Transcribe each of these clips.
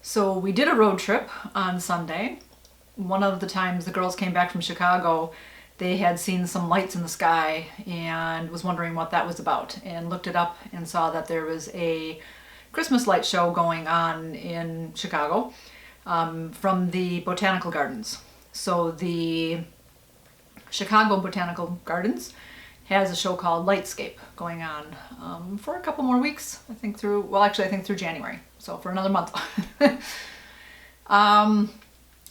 So we did a road trip on Sunday. One of the times the girls came back from Chicago, they had seen some lights in the sky and was wondering what that was about, and looked it up and saw that there was a Christmas light show going on in Chicago from the Botanical Gardens. So the Chicago Botanical Gardens has a show called Lightscape going on for a couple more weeks, I think through January, so for another month.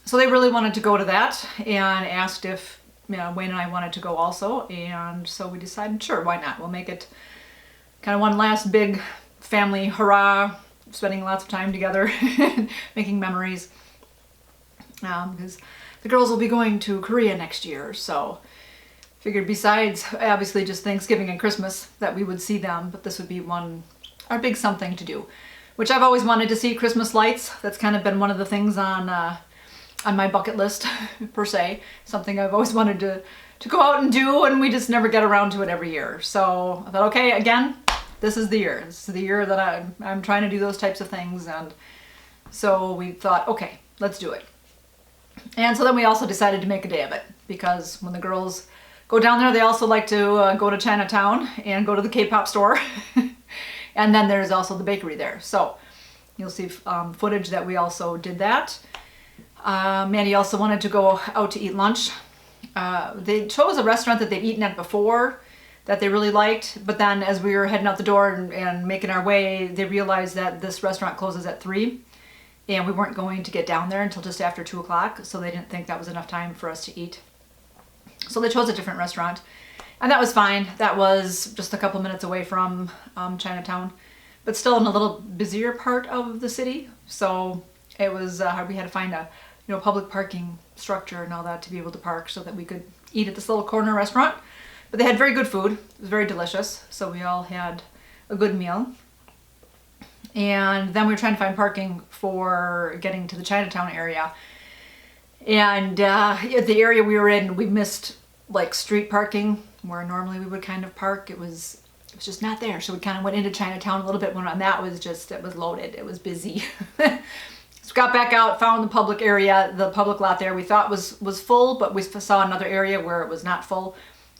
So they really wanted to go to that and asked if Wayne and I wanted to go also, and so we decided, sure, why not? We'll make it kind of one last big family hurrah, spending lots of time together, making memories, because the girls will be going to Korea next year, so figured besides obviously just Thanksgiving and Christmas that we would see them, but this would be our big something to do, which I've always wanted to see Christmas lights. That's kind of been one of the things on my bucket list per se, something I've always wanted to go out and do, and we just never get around to it every year. So I thought, okay, again, this is the year. This is the year that I'm trying to do those types of things, and so we thought, okay, let's do it. And so then we also decided to make a day of it, because when the girls go down there, they also like to go to Chinatown and go to the K-pop store. And then there's also the bakery there. So you'll see footage that we also did that. Mandy also wanted to go out to eat lunch. They chose a restaurant that they'd eaten at before that they really liked, but then as we were heading out the door and making our way, they realized that this restaurant closes at 3, and we weren't going to get down there until just after 2 o'clock, so they didn't think that was enough time for us to eat. So they chose a different restaurant, and that was fine. That was just a couple minutes away from Chinatown, but still in a little busier part of the city. So it was we had to find a public parking structure and all that to be able to park so that we could eat at this little corner restaurant. But they had very good food. It was very delicious, so we all had a good meal. And then we were trying to find parking for getting to the Chinatown area. And at the area we were in, we missed like street parking where normally we would kind of park. It was just not there. So we kind of went into Chinatown a little bit when that it was loaded. It was busy. So got back out, found the public area, the public lot there we thought was full, but we saw another area where it was not full.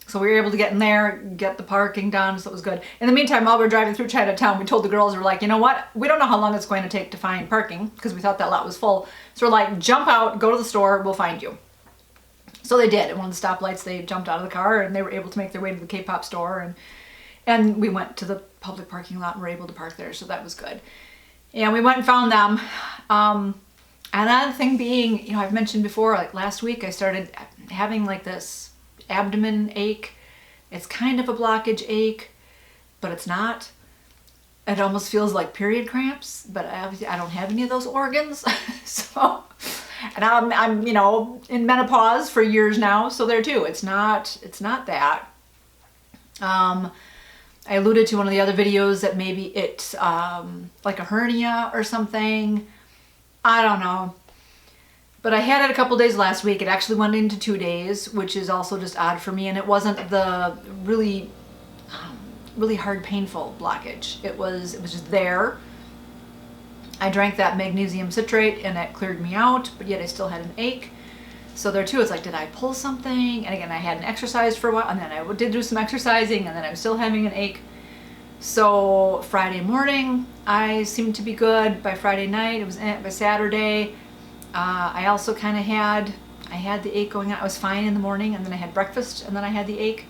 So we were able to get in there, get the parking done, so it was good. In the meantime, while we were driving through Chinatown, we told the girls, we're like, you know what? We don't know how long it's going to take to find parking, because we thought that lot was full. So we're like, jump out, go to the store, we'll find you. So they did. At one of the stoplights, they jumped out of the car, and they were able to make their way to the K-pop store, and we went to the public parking lot and were able to park there, so that was good. And we went and found them. Another thing being, I've mentioned before, like last week, I started having like this abdomen ache. It's kind of a blockage ache, but it's not. It almost feels like period cramps, but obviously I don't have any of those organs. So, and I'm in menopause for years now, so there too. It's not that. I alluded to one of the other videos that maybe it's like a hernia or something. I don't know. But I had it a couple days last week. It actually went into 2 days, which is also just odd for me. And it wasn't the really hard, painful blockage. It was just there. I drank that magnesium citrate and that cleared me out, but yet I still had an ache. So there too, it's like, did I pull something? And again, I hadn't exercised for a while, and then I did do some exercising, and then I was still having an ache. So Friday morning, I seemed to be good. By Friday night, it was by Saturday. I also kind of had the ache going on. I was fine in the morning, and then I had breakfast, and then I had the ache.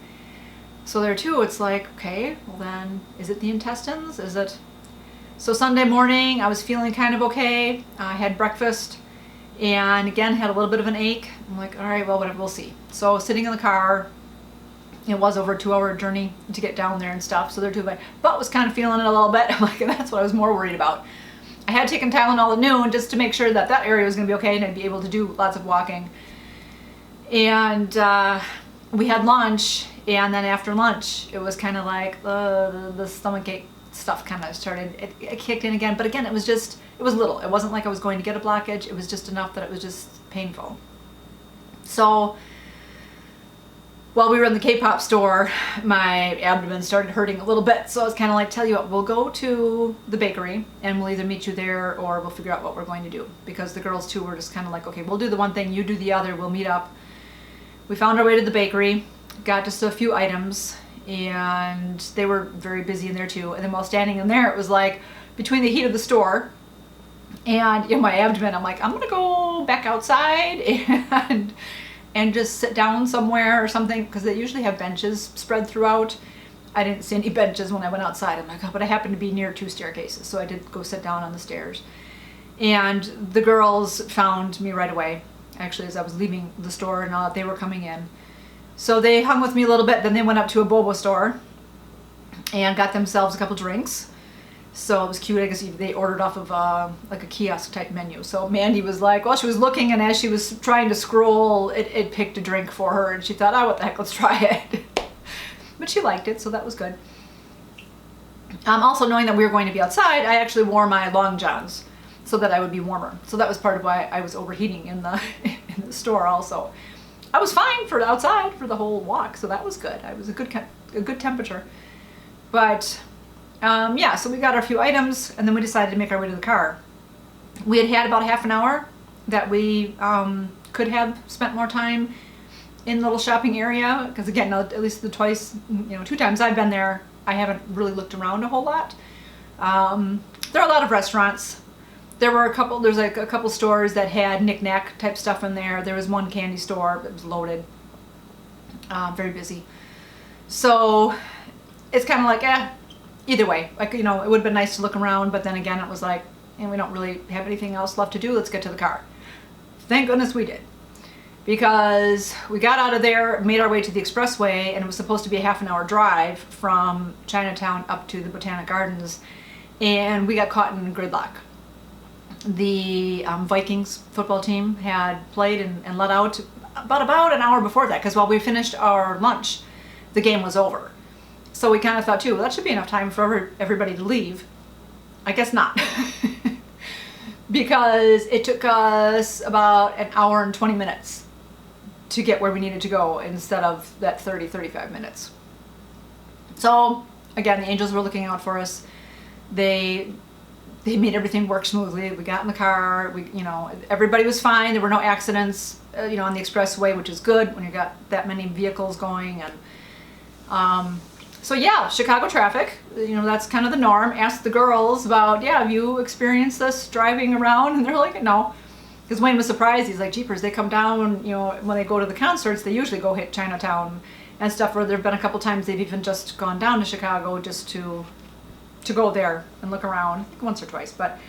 So there too, it's like, okay, well then, is it the intestines? Is it? So Sunday morning, I was feeling kind of okay. I had breakfast, and again, had a little bit of an ache. I'm like, all right, well, whatever, we'll see. So sitting in the car, it was over a 2-hour journey to get down there and stuff. So there too, my butt was kind of feeling it a little bit. I'm like, that's what I was more worried about. I had taken Tylenol at noon just to make sure that area was going to be okay and I'd be able to do lots of walking. And we had lunch, and then after lunch, it was kind of like the stomachache stuff kind of started. It kicked in again, but again, it was little. It wasn't like I was going to get a blockage. It was just enough that it was just painful. So while we were in the K-pop store, my abdomen started hurting a little bit. So I was kind of like, tell you what, we'll go to the bakery and we'll either meet you there or we'll figure out what we're going to do. Because the girls too were just kind of like, okay, we'll do the one thing, you do the other, we'll meet up. We found our way to the bakery, got just a few items, and they were very busy in there too. And then while standing in there, it was like between the heat of the store and my abdomen, I'm like, I'm gonna go back outside and just sit down somewhere or something, because they usually have benches spread throughout. I didn't see any benches when I went outside. I'm like, oh, but I happened to be near 2 staircases, so I did go sit down on the stairs. And the girls found me right away, actually, as I was leaving the store, and they were coming in. So they hung with me a little bit, then they went up to a boba store and got themselves a couple drinks. So it was cute. I guess they ordered off of like a kiosk type menu. So Mandy was like, well, she was looking, and as she was trying to scroll, it picked a drink for her, and she thought, oh, what the heck, let's try it. But she liked it, so that was good. Also, knowing that we were going to be outside, I actually wore my long johns so that I would be warmer. So that was part of why I was overheating in the in the store also. I was fine for outside for the whole walk, so that was good. It was a good temperature. But yeah, so we got our few items, and then we decided to make our way to the car. We had about half an hour that we could have spent more time in the little shopping area, because again, at least the 2 times I've been there, I haven't really looked around a whole lot. There are a lot of restaurants. There's like a couple stores that had knick-knack type stuff in there. There was one candy store that was loaded, very busy. So it's kind of like, either way, like, it would have been nice to look around, but then again, it was like, and we don't really have anything else left to do. Let's get to the car. Thank goodness we did, because we got out of there, made our way to the expressway, and it was supposed to be a half-an-hour drive from Chinatown up to the Botanic Gardens, and we got caught in gridlock. The Vikings football team had played and let out about an hour before that, because while we finished our lunch, the game was over. So we kind of thought too, well, that should be enough time for everybody to leave. I guess not. Because it took us about an hour and 20 minutes to get where we needed to go instead of that 35 minutes. So again, the angels were looking out for us. They made everything work smoothly. We got in the car, everybody was fine. There were no accidents, on the expressway, which is good when you got that many vehicles going. And so yeah, Chicago traffic, that's kind of the norm. Asked the girls about, have you experienced this driving around? And they're like, no. Because Wayne was surprised. He's like, jeepers, they come down, when they go to the concerts, they usually go hit Chinatown and stuff, where there have been a couple times they've even just gone down to Chicago just to go there and look around. I think once or twice, but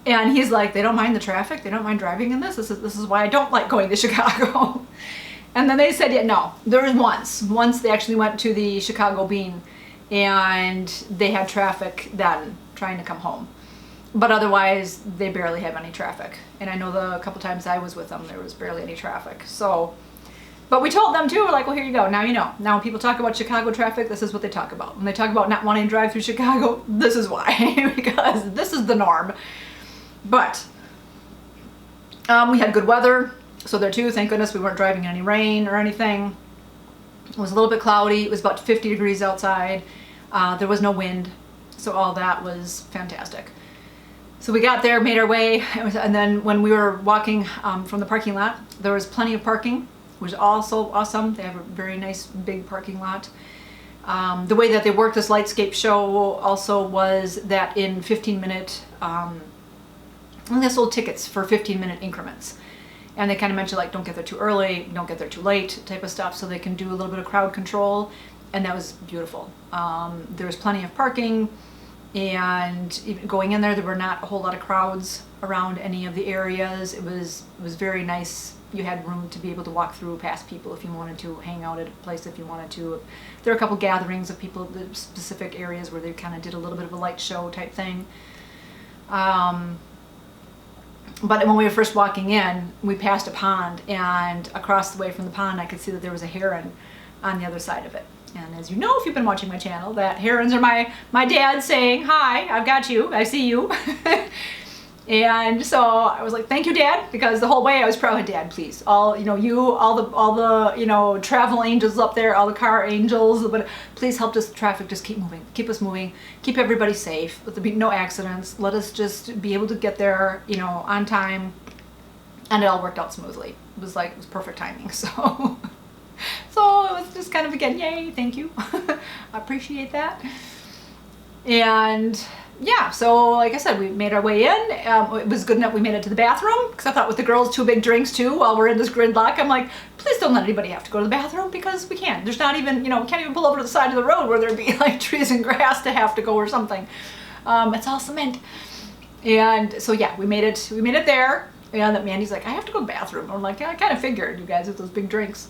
and he's like, they don't mind the traffic, they don't mind driving in this. This is why I don't like going to Chicago. And then they said, yeah, no, there was once they actually went to the Chicago Bean, and they had traffic then trying to come home, but otherwise they barely have any traffic. And I know a couple times I was with them, there was barely any traffic. So, but we told them too, we're like, well, here you go, now you know. Now when people talk about Chicago traffic, this is what they talk about. When they talk about not wanting to drive through Chicago, this is why. Because this is the norm. But we had good weather, so there too, thank goodness we weren't driving in any rain or anything. It was a little bit cloudy, it was about 50 degrees outside. There was no wind, so all that was fantastic. So we got there, made our way, and then when we were walking from the parking lot, there was plenty of parking, which was also awesome. They have a very nice big parking lot. The way that they worked this Lightscape show also was that in 15-minute, they sold tickets for 15-minute increments. And they kind of mentioned, like, don't get there too early, don't get there too late type of stuff, so they can do a little bit of crowd control, and that was beautiful. There was plenty of parking, and even going in there were not a whole lot of crowds around any of the areas. It was very nice. You had room to be able to walk through past people if you wanted to, hang out at a place if you wanted to. There were a couple gatherings of people at specific areas where they kind of did a little bit of a light show type thing. But when we were first walking in, we passed a pond, and across the way from the pond I could see that there was a heron on the other side of it. And as you know, if you've been watching my channel, that herons are my dad saying, hi, I've got you, I see you. And so I was like, thank you, Dad, because the whole way I was probably, Dad, please, all the travel angels up there, all the car angels, but please help us, traffic, just keep moving, keep us moving, keep everybody safe, let there be no accidents, let us just be able to get there, on time. And it all worked out smoothly. It was perfect timing. So, so it was just kind of, again, yay, thank you. I appreciate that. And yeah, so like I said, we made our way in. It was good enough we made it to the bathroom, because I thought with the girls 2 big drinks too while we're in this gridlock, I'm like, please don't let anybody have to go to the bathroom, because we can't. There's not even, we can't even pull over to the side of the road where there'd be like trees and grass to have to go or something. It's all cement. And so yeah, we made it there. And that Mandy's like, I have to go to the bathroom. I'm like, yeah, I kind of figured, you guys, with those big drinks.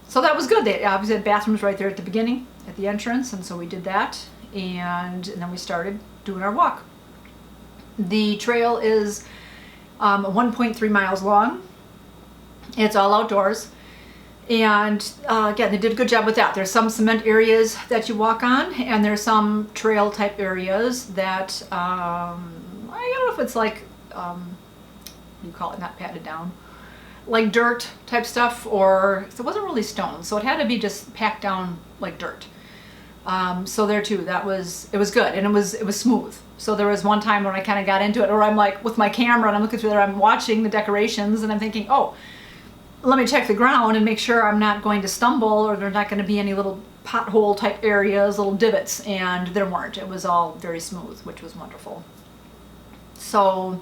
So that was good. They obviously had bathrooms right there at the beginning, at the entrance, and so we did that. And then we started doing our walk. The trail is 1.3 miles long. It's all outdoors. And again, they did a good job with that. There's some cement areas that you walk on, and there's some trail type areas that, I don't know if it's like, you call it, not patted down, like dirt type stuff, or so it wasn't really stone, so it had to be just packed down like dirt. So there too, it was good, and it was smooth. So there was one time when I kind of got into it, or I'm like with my camera and I'm looking through there, I'm watching the decorations, and I'm thinking, oh, let me check the ground and make sure I'm not going to stumble, or there's not going to be any little pothole type areas, little divots, and there weren't. It was all very smooth, which was wonderful. So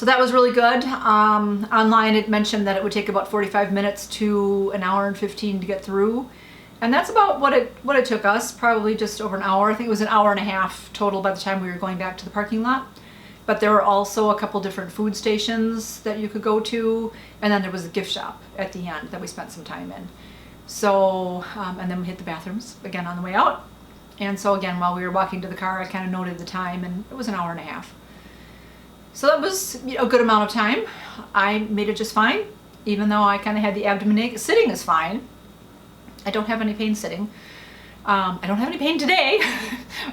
that was really good. Online it mentioned that it would take about 45 minutes to an hour and 15 to get through. And that's about what it took us, probably just over an hour. I think it was an hour and a half total by the time we were going back to the parking lot. But there were also a couple different food stations that you could go to, and then there was a gift shop at the end that we spent some time in. So, and then we hit the bathrooms again on the way out. And so again, while we were walking to the car, I kind of noted the time, and it was an hour and a half. So that was a good amount of time. I made it just fine, even though I kind of had the abdomen ache. Sitting is fine. I don't have any pain sitting. I don't have any pain today.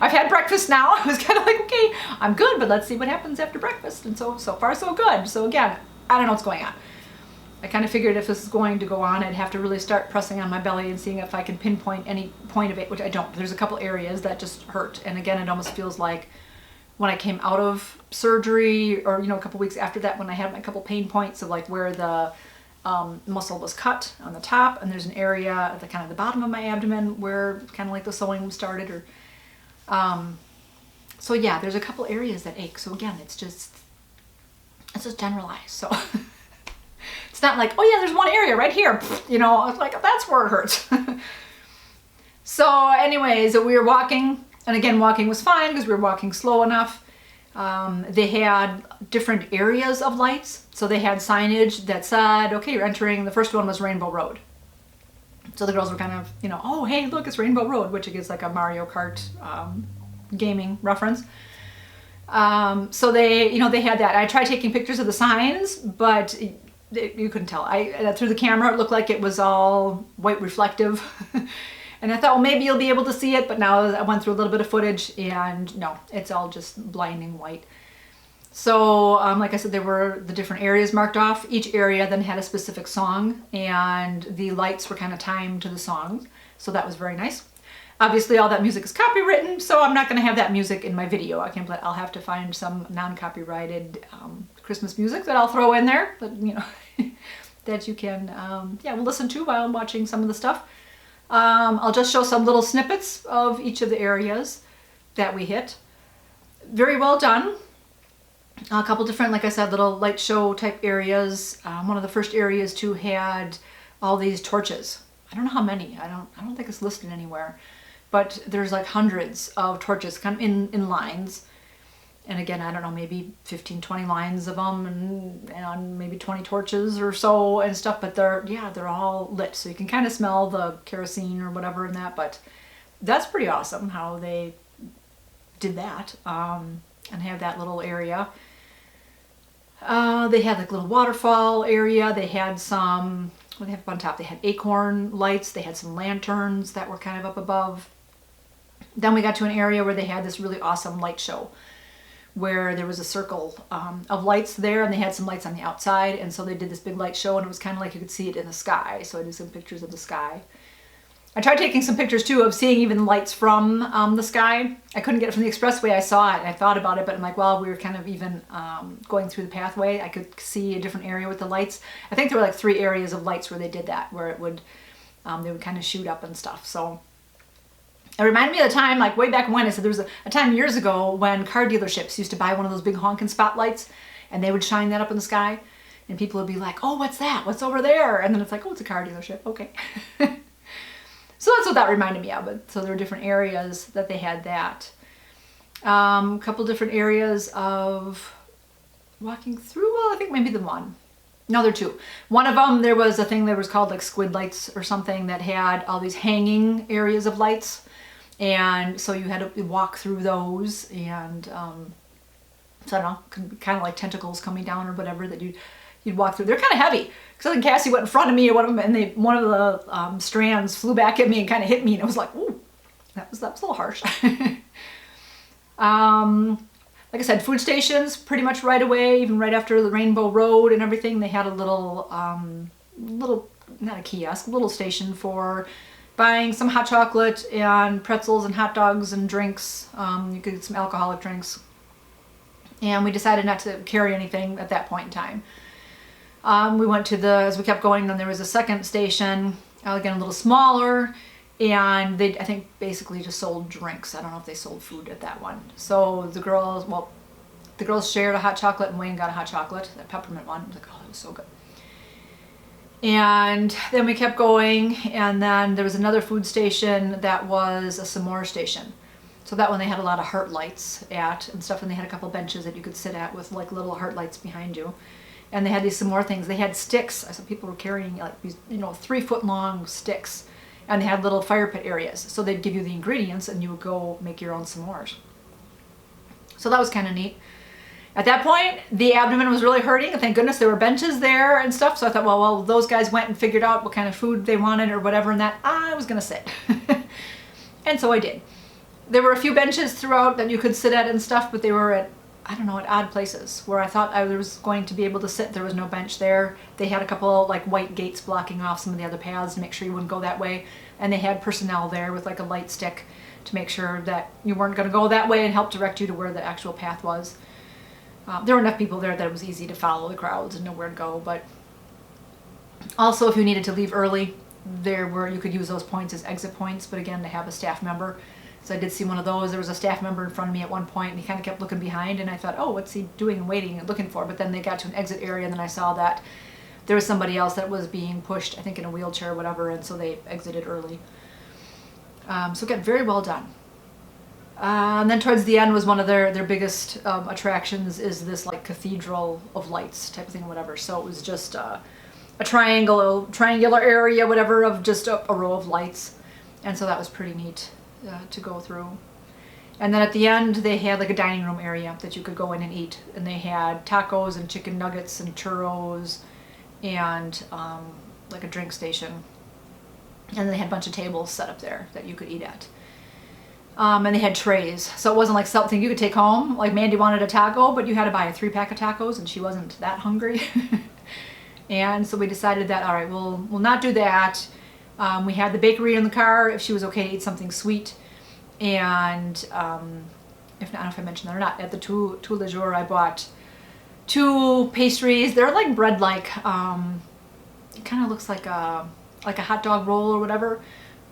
I've had breakfast now. I was kind of like, okay, I'm good, but let's see what happens after breakfast. And so far so good. So again, I don't know what's going on. I kind of figured if this is going to go on, I'd have to really start pressing on my belly and seeing if I can pinpoint any point of it, which I don't. There's a couple areas that just hurt. And again, it almost feels like when I came out of surgery, or a couple weeks after that, when I had my couple pain points of like where the muscle was cut on the top, and there's an area at the kind of the bottom of my abdomen where kind of like the sewing started, or so yeah, there's a couple areas that ache. So again, it's just generalized. So it's not like, oh yeah, there's one area right here, I was like, that's where it hurts. So anyways, we were walking, and again, walking was fine because we were walking slow enough. They had different areas of lights. So they had signage that said, okay, you're entering, the first one was Rainbow Road. So the girls were kind of, oh, hey, look, it's Rainbow Road, which is like a Mario Kart gaming reference. So they, they had that. I tried taking pictures of the signs, but you couldn't tell. Through the camera, it looked like it was all white reflective. And I thought, well, maybe you'll be able to see it, but now I went through a little bit of footage, and no, it's all just blinding white. So, like I said, there were the different areas marked off. Each area then had a specific song, and the lights were kind of timed to the songs. So that was very nice. Obviously, all that music is copywritten, so I'm not going to have that music in my video. I'll have to find some non-copyrighted Christmas music that I'll throw in there, that, that you can, we'll listen to while I'm watching some of the stuff. I'll just show some little snippets of each of the areas that we hit. Very well done. A couple different, like I said, little light show type areas. One of the first areas too had all these torches. I don't know how many. I don't think it's listed anywhere, but there's like hundreds of torches kind of in lines. And again, I don't know, maybe 15, 20 lines of them, and maybe 20 torches or so and stuff, but they're all lit. So you can kind of smell the kerosene or whatever in that, but that's pretty awesome how they did that, and have that little area. They had like a little waterfall area. They had some, what do they have up on top? They had acorn lights. They had some lanterns that were kind of up above. Then we got to an area where they had this really awesome light show, where there was a circle of lights there, and they had some lights on the outside, and so they did this big light show, and it was kind of like you could see it in the sky. So I did some pictures of the sky. I tried taking some pictures too of seeing even lights from the sky. I couldn't get it from the expressway. I saw it and I thought about it, but I'm like, well, we were kind of even going through the pathway. I could see a different area with the lights. I think there were like 3 areas of lights where they did that, where it would, they would kind of shoot up and stuff. So it reminded me of the time, like way back when, I said there was a time years ago when car dealerships used to buy one of those big honking spotlights, and they would shine that up in the sky, and people would be like, oh, what's that? What's over there? And then it's like, oh, it's a car dealership. Okay. So that's what that reminded me of. So there were different areas that they had that. A couple different areas of walking through. Well, I think maybe the one. No, there are 2. One of them, there was a thing that was called like squid lights or something that had all these hanging areas of lights. And so you had to walk through those, and so I don't know, kind of like tentacles coming down or whatever that you'd walk through. They're kind of heavy. Because I think Cassie went in front of me, or one of them, and one of the strands flew back at me and kind of hit me, and it was like, ooh, that was a little harsh. Like I said, food stations pretty much right away, even right after the Rainbow Road and everything. They had a little not a kiosk, little station for buying some hot chocolate and pretzels and hot dogs and drinks. You could get some alcoholic drinks. And we decided not to carry anything at that point in time. We went to as we kept going, then there was a second station, again a little smaller, and they, I think, basically just sold drinks. I don't know if they sold food at that one. So the girls shared a hot chocolate, and Wayne got a hot chocolate, that peppermint one. I was like, oh, that was so good. And then we kept going, and then there was another food station that was a s'more station. So that one they had a lot of heart lights at and stuff, and they had a couple benches that you could sit at with like little heart lights behind you. And they had these some more things. They had sticks. I saw people were carrying like these, 3-foot-long sticks, and they had little fire pit areas. So they'd give you the ingredients, and you would go make your own s'mores. So that was kind of neat. At that point, the abdomen was really hurting, and thank goodness there were benches there and stuff. So I thought, well, those guys went and figured out what kind of food they wanted or whatever, and that I was gonna sit. And so I did. There were a few benches throughout that you could sit at and stuff, but they were at, I don't know, at odd places where I thought I was going to be able to sit. There was no bench there. They had a couple like white gates blocking off some of the other paths to make sure you wouldn't go that way. And they had personnel there with like a light stick to make sure that you weren't going to go that way and help direct you to where the actual path was. There were enough people there that it was easy to follow the crowds and know where to go. But also, if you needed to leave early, you could use those points as exit points, but again, to have a staff member. So I did see one of those. There was a staff member in front of me at one point, and he kind of kept looking behind, and I thought, oh, what's he doing and waiting and looking for? But then they got to an exit area, and then I saw that there was somebody else that was being pushed, I think in a wheelchair or whatever, and so they exited early. So it got very well done. And then towards the end was one of their biggest attractions, is this like cathedral of lights type of thing, whatever. So it was just a triangular area, whatever, of just a row of lights. And so that was pretty neat to go through. And then at the end, they had like a dining room area that you could go in and eat. And they had tacos and chicken nuggets and churros and like a drink station. And they had a bunch of tables set up there that you could eat at. And they had trays. So it wasn't like something you could take home. Like Mandy wanted a taco, but you had to buy a 3-pack of tacos, and she wasn't that hungry. And so we decided that, all right, we'll not do that. We had the bakery in the car if she was okay to eat something sweet. And if not, I don't know if I mentioned that or not, at the Tout le Jour I bought 2 pastries. They're like bread-like. It kind of looks like a hot dog roll or whatever,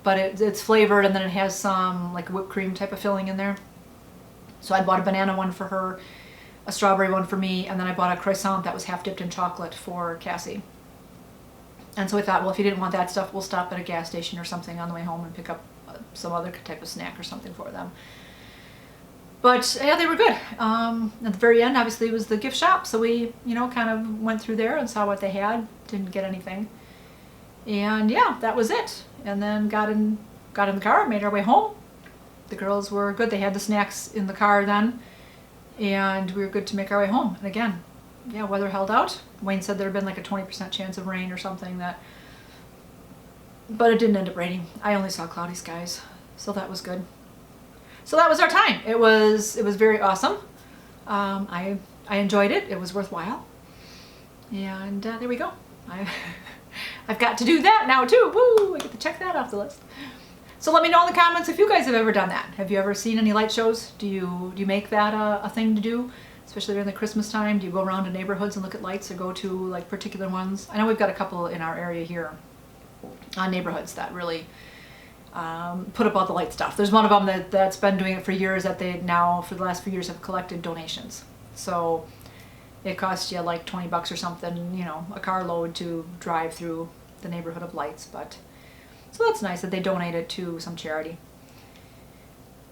but it's flavored, and then it has some like whipped cream type of filling in there. So I bought a banana one for her, a strawberry one for me, and then I bought a croissant that was half dipped in chocolate for Cassie. And so we thought, well, if you didn't want that stuff, we'll stop at a gas station or something on the way home and pick up some other type of snack or something for them. But yeah, they were good. At the very end, obviously, was the gift shop. So we, kind of went through there and saw what they had. Didn't get anything. And yeah, that was it. And then got in the car, made our way home. The girls were good. They had the snacks in the car then. And we were good to make our way home. And again, yeah, weather held out. Wayne said there had been like a 20% chance of rain or something, but it didn't end up raining. I only saw cloudy skies, so that was good. So that was our time. It was very awesome. I enjoyed it. It was worthwhile. And there we go. I've got to do that now too. Woo! I get to check that off the list. So let me know in the comments if you guys have ever done that. Have you ever seen any light shows? Do you make that a thing to do? Especially during the Christmas time? Do you go around to neighborhoods and look at lights or go to like particular ones? I know we've got a couple in our area here on neighborhoods that really put up all the light stuff. There's one of them that's been doing it for years that they now, for the last few years, have collected donations. So it costs you like 20 bucks or something, you know, a carload to drive through the neighborhood of lights. But so that's nice that they donate it to some charity.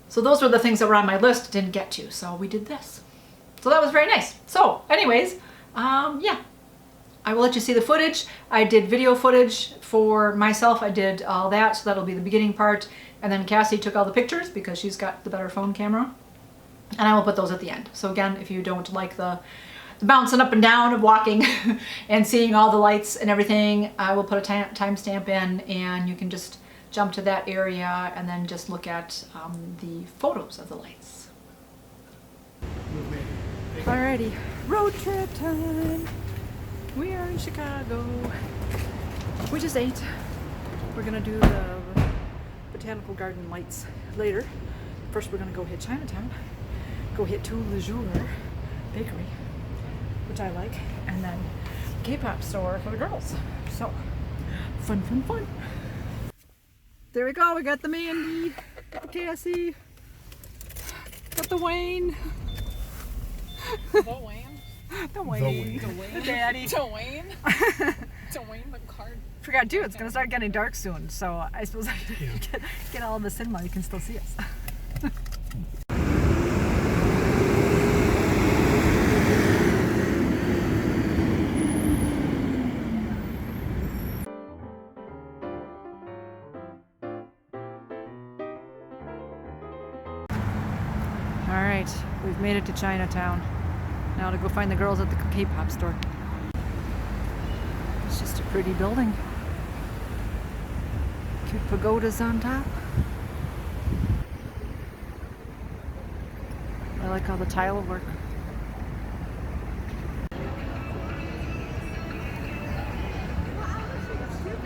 So those were the things that were on my list, didn't get to. So we did this. So that was very nice. So anyways, yeah, I will let you see the footage. I did video footage for myself. I did all that, so that'll be the beginning part. And then Cassie took all the pictures because she's got the better phone camera. And I will put those at the end. So again, if you don't like the bouncing up and down of walking and seeing all the lights and everything, I will put a timestamp in, and you can just jump to that area and then just look at the photos of the lights. Alrighty, road trip time. We are in Chicago. We just ate. We're gonna do the Botanical Garden lights later. First we're gonna go hit Chinatown, go hit Tout Le Jour Bakery, which I like, and then K-pop store for the girls. So, fun, fun, fun. There we go, we got the Mandy, got the Cassie, got the Wayne. The Wayne? The Wayne. The Daddy. The Wayne? The Wayne, the card. Forgot, dude, it's gonna start getting dark soon, so I suppose I get all of this in while you can still see us. Alright, we've made it to Chinatown. Now to go find the girls at the K-pop store. It's just a pretty building. Cute pagodas on top. I like all the tile work.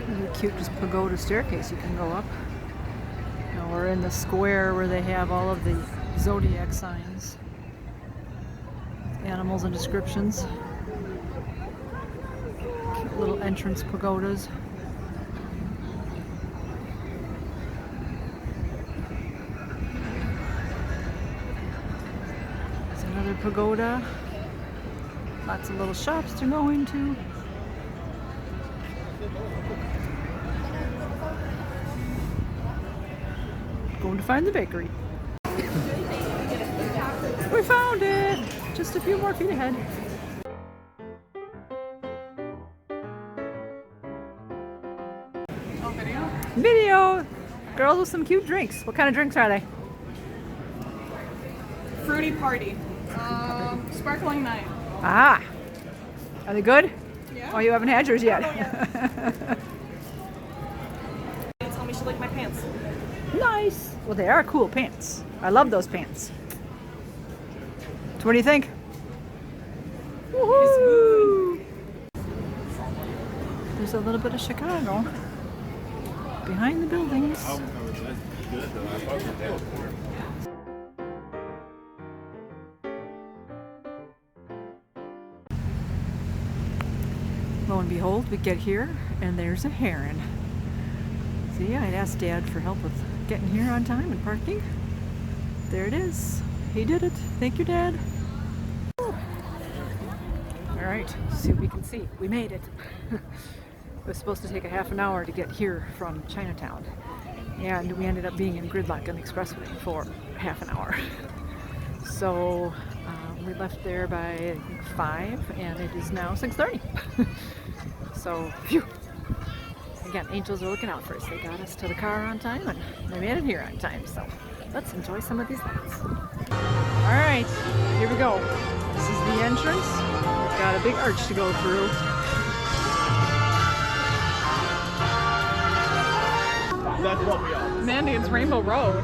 Really cute, just pagoda staircase you can go up. Now we're in the square where they have all of the zodiac signs, animals and descriptions. Cute little entrance pagodas. There's another pagoda. Lots of little shops to go into. Going to find the bakery. We found it! Just a few more feet ahead. Oh, video? Video! Girls with some cute drinks. What kind of drinks are they? Fruity Party. Sparkling Night. Ah! Are they good? Yeah. Oh, you haven't had yours yet. Tell me she liked my pants. Nice! Well, they are cool pants. I love those pants. So what do you think? Woohoo! There's a little bit of Chicago behind the buildings. Lo and behold, we get here and there's a heron. See, I'd asked Dad for help with getting here on time and parking. There it is. He did it. Thank you, Dad. All right, see what we can see. We made it. It was supposed to take a half an hour to get here from Chinatown, and we ended up being in gridlock on the expressway for half an hour. So we left there by I think 5, and it is now 6:30. So, phew. Again, angels are looking out for us. They got us to the car on time, and they made it here on time. So let's enjoy some of these lights. All right, here we go. This is the entrance. We've got a big arch to go through. That's what we are. Mandy, it's Rainbow Road.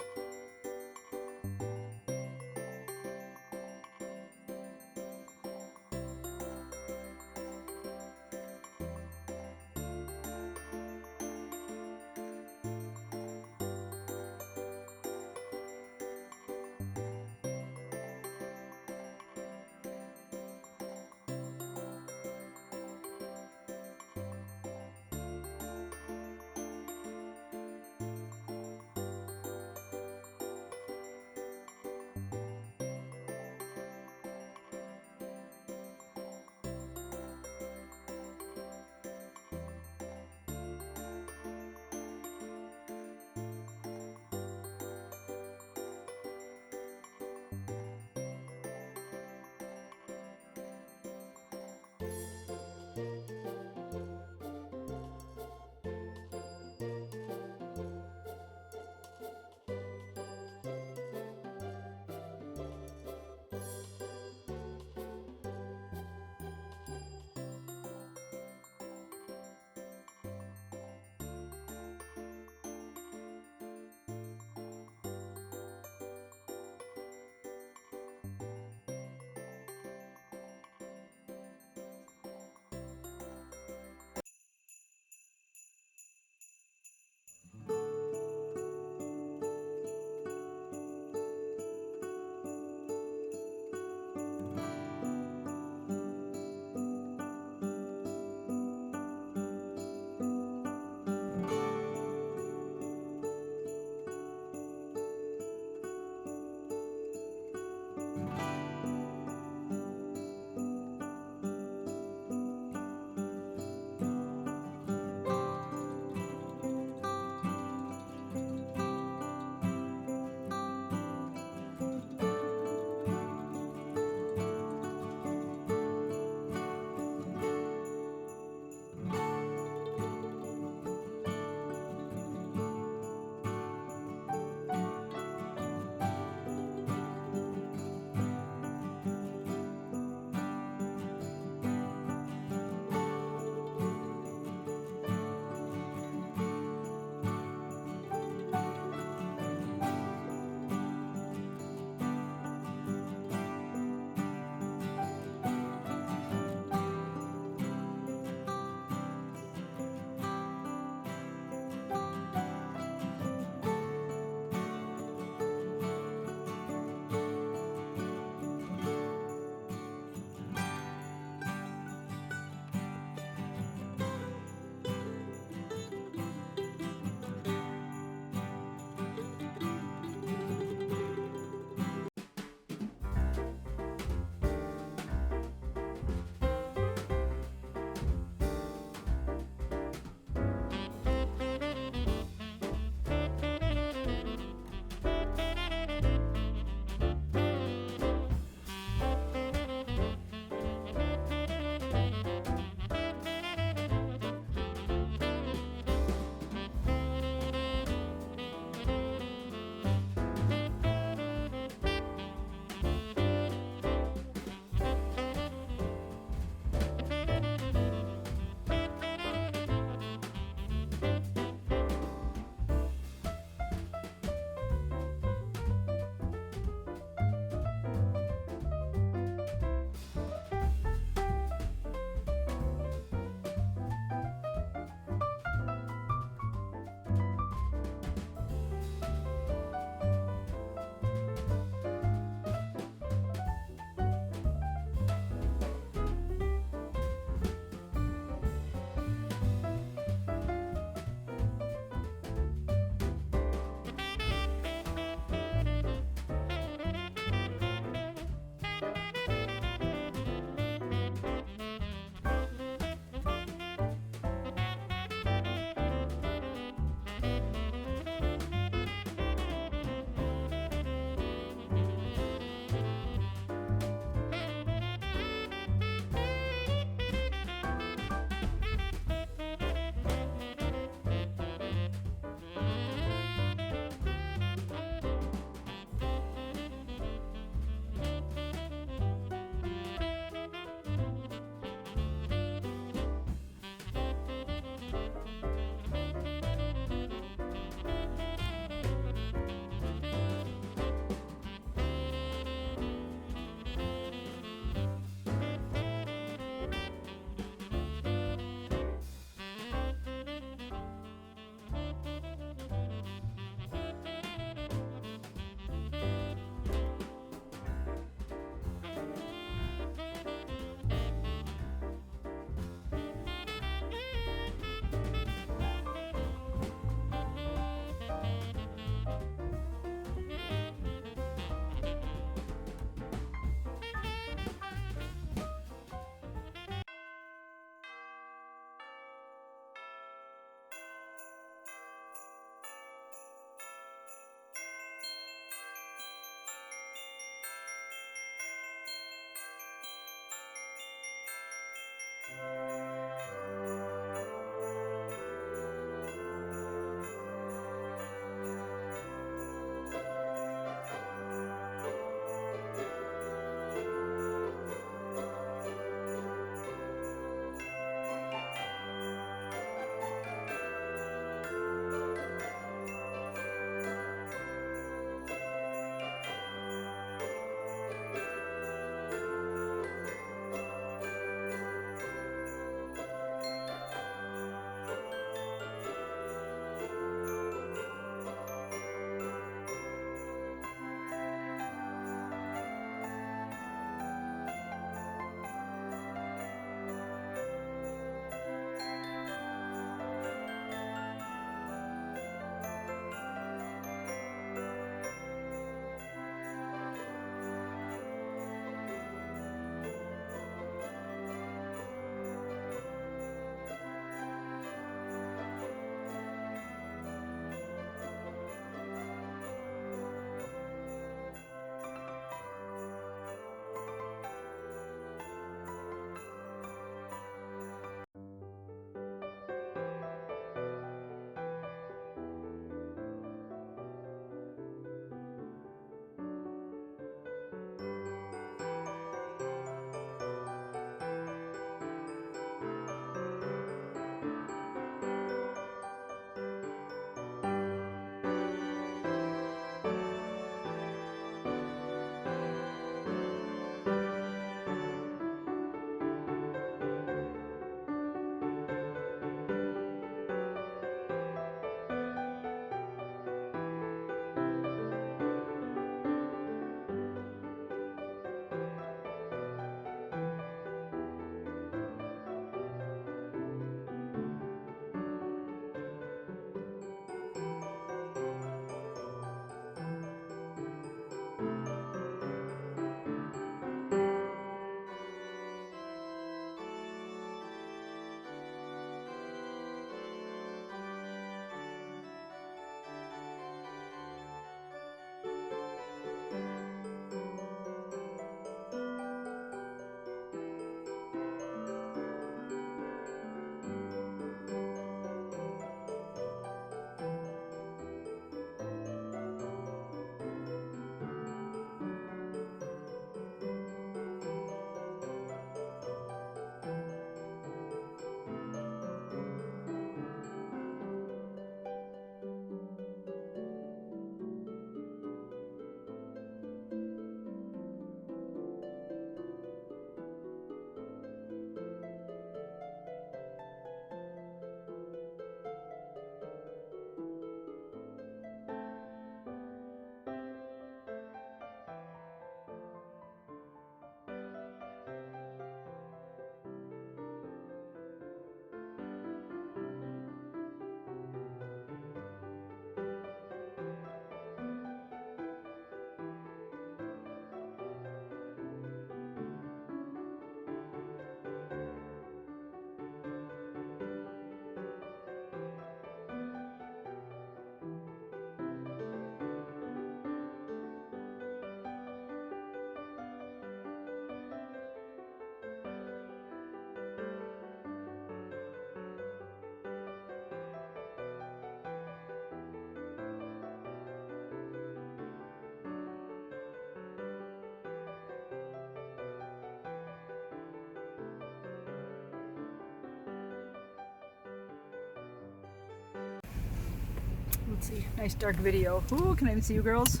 Let's see. Nice dark video. Ooh, can I even see you girls?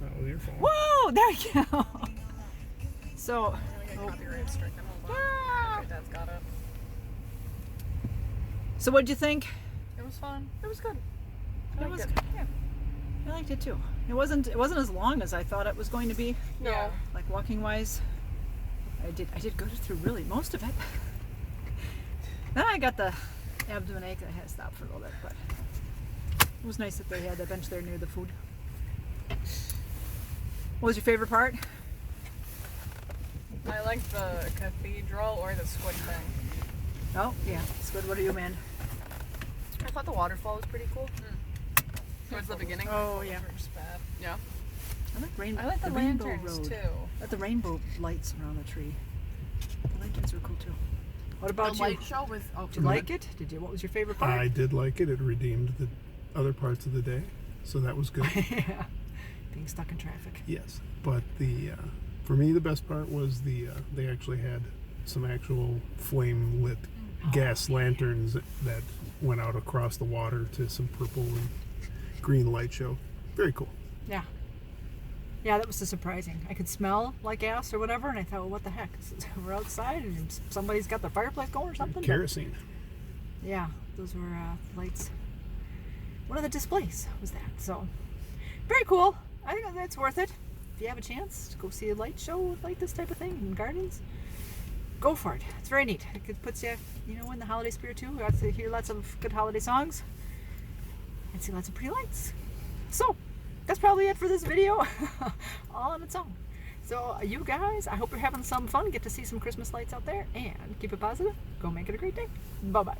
Not with your phone. Whoa! There we go. So. I'm gonna get copyright stricken. Hold on. Ah. Okay, Dad's got it. So what'd you think? It was fun. It was good. It was. Yeah. I liked it too. It wasn't as long as I thought it was going to be. No. Yeah. Like walking wise. I did go through really most of it. Then I got the abdomen ache and I had to stop for a little bit, but it was nice that they had a bench there near the food. What was your favorite part? I like the cathedral or the squid thing. Oh, yeah. Squid, what are you, man? I thought the waterfall was pretty cool. Towards the beginning. Oh, yeah. Just bad. Yeah. I like rainbow. I like the rainbow lanterns road. too. I like the rainbow lights around the tree. The lanterns were cool too. What about The you? light show was. Oh, Did you like it? Did you? What was your favorite part? I did like it. It redeemed the other parts of the day, so that was good. Yeah. Being stuck in traffic. Yes, but for me the best part was they actually had some actual flame lit gas lanterns that went out across the water to some purple and green light show. Very cool. Yeah. Yeah, that was so surprising. I could smell like gas or whatever, and I thought, well, what the heck? We're outside and somebody's got their fireplace going or something? Kerosene. But, yeah, those were lights. One of the displays was that. So, very cool. I think that's worth it. If you have a chance to go see a light show like this type of thing in gardens, go for it. It's very neat. It puts you, in the holiday spirit too. We got to hear lots of good holiday songs and see lots of pretty lights. So, that's probably it for this video, all on its own. So, you guys, I hope you're having some fun. Get to see some Christmas lights out there, and keep it positive. Go make it a great day. Bye-bye.